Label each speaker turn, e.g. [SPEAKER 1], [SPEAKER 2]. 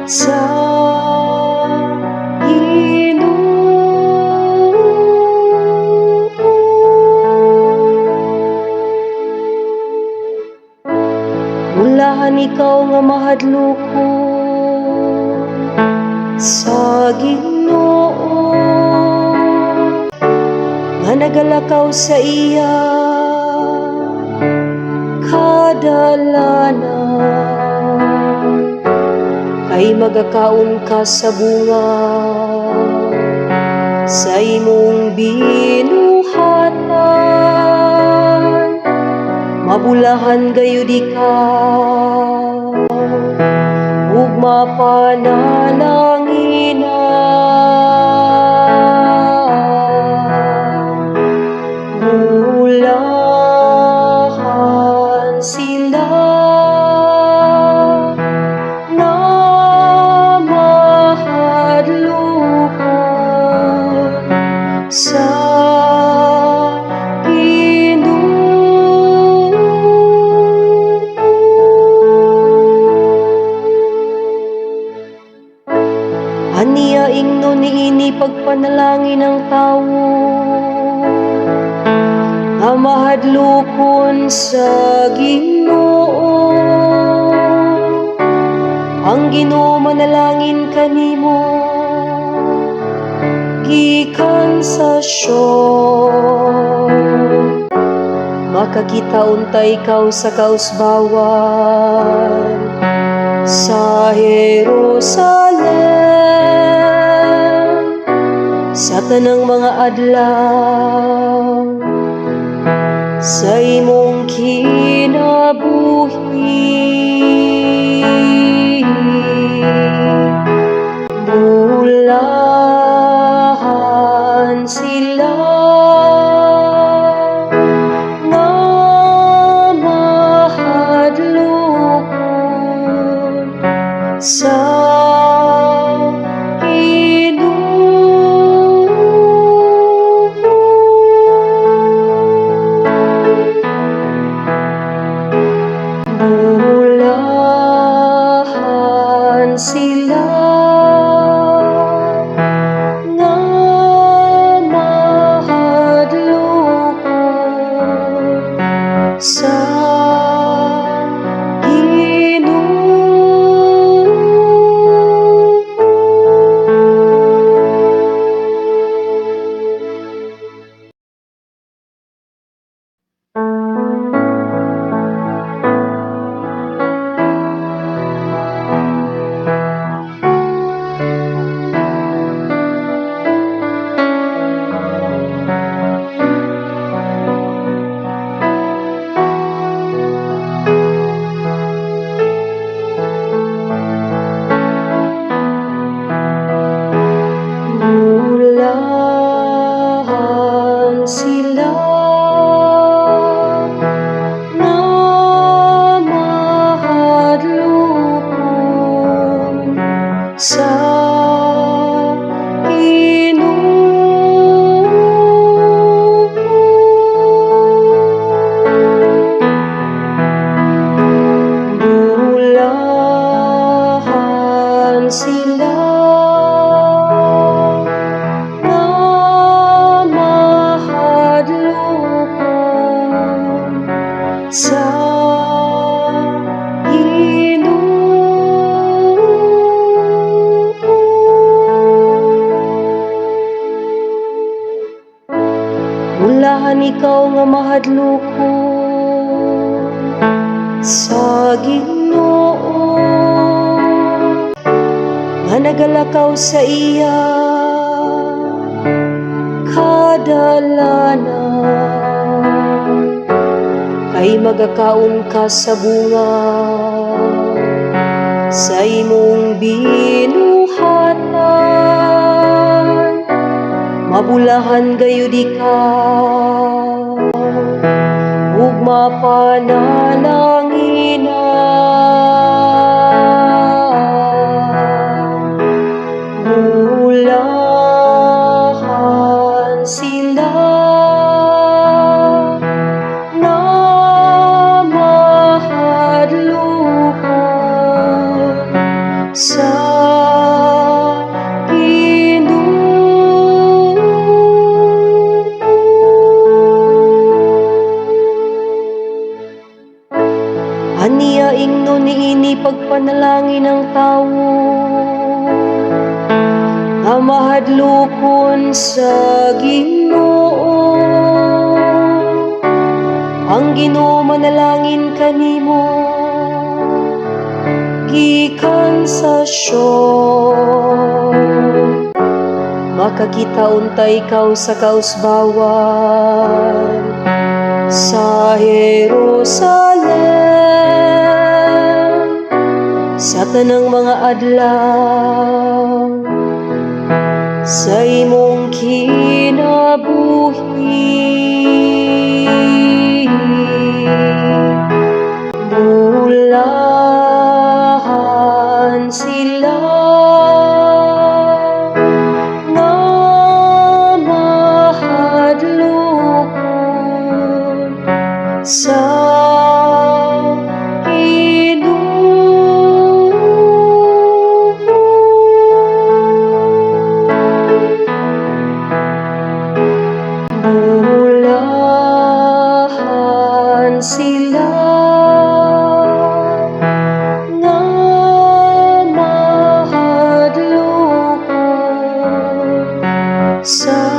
[SPEAKER 1] sa Ginoo. Ulahan ikaw nga mahadloko sa Ginoo, nga nagalakaw sa iya kadalanan, kay magakaon ka sa bunga sa imong binuhatan, mabulahan gayud ikaw ug mapanalanginahan. Bulahan sila nga mahadlokon sa aniya ingno niini pagpanalangin ng tawo nga mahadlokon sa Ginoo. Ang Ginoo manalangin kanimo gikan sa syon, makakita untay ikaw sa kausbawan sa Jerusalem, sa tanang mga adlaw sa imong kinabuhi. Bulahan sila nga mahadlokon sa bulahan sila nga mahadlokon sa Ginoo. Bulahan sila nga mahadlokon sa Ginoo. Bulahan sila nga mahadlokon sa Ginoo. Ulahan ikaw nga mahadlokon sa Ginoo, nga nagalakaw sa iya kadalanan, kay magakaon ka sa bunga sa imong binuhatan, mabulahan gayud ikaw ug mapanalanginahan. Bulahan sila nga mahadlokon sa Ania ingno niini pagpanalangin ng tawo, nga mahadlokon sa Ginoo. Ang Ginoo manalangin kanimo gikan sa Sion. Makakita unta ikaw sa kausbawan sa Jerusalem, sa tanang mga adlaw sa imong kinabuhi. Bulahan sila nga mahadlokon sa bulahan sila nga mahadlokon sa